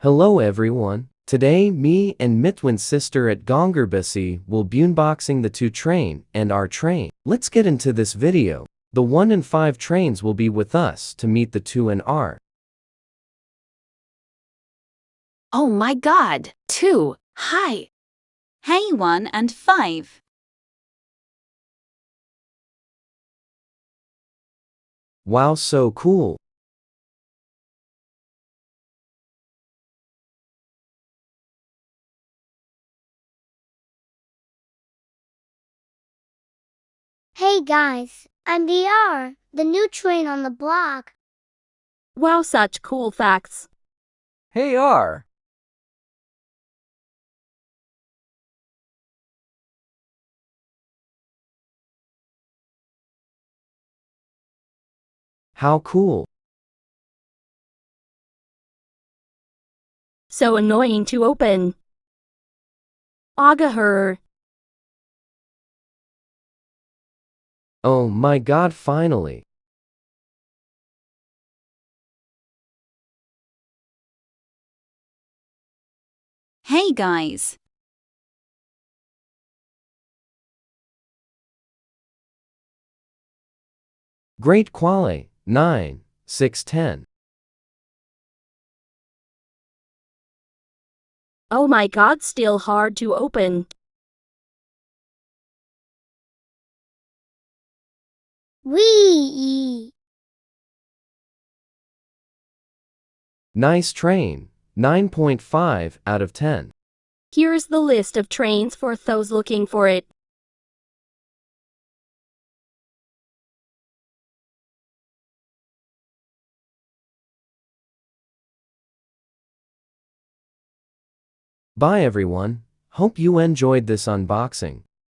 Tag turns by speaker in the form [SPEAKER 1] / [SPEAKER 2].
[SPEAKER 1] Hello everyone. Today me and Mitwin's sister at Gongerbisi will be unboxing the 2 train and our train. Let's get into this video. The 1 and 5 trains will be with us to meet the 2 and R.
[SPEAKER 2] Oh my god! 2. Hi!
[SPEAKER 3] Hey 1 and 5.
[SPEAKER 1] Wow, so cool.
[SPEAKER 4] Hey guys, I'm DR, the new train on the block.
[SPEAKER 5] Wow, such cool facts.
[SPEAKER 6] Hey R.
[SPEAKER 1] How cool.
[SPEAKER 5] So annoying to open. Agahur.
[SPEAKER 1] Oh my god, finally.
[SPEAKER 3] Hey guys.
[SPEAKER 1] Great quality. 9, 6, 10.
[SPEAKER 5] Oh my god, still hard to open.
[SPEAKER 4] Wee!
[SPEAKER 1] Nice train. 9.5 out of 10.
[SPEAKER 5] Here's the list of trains for those looking for it.
[SPEAKER 1] Bye everyone. Hope you enjoyed this unboxing.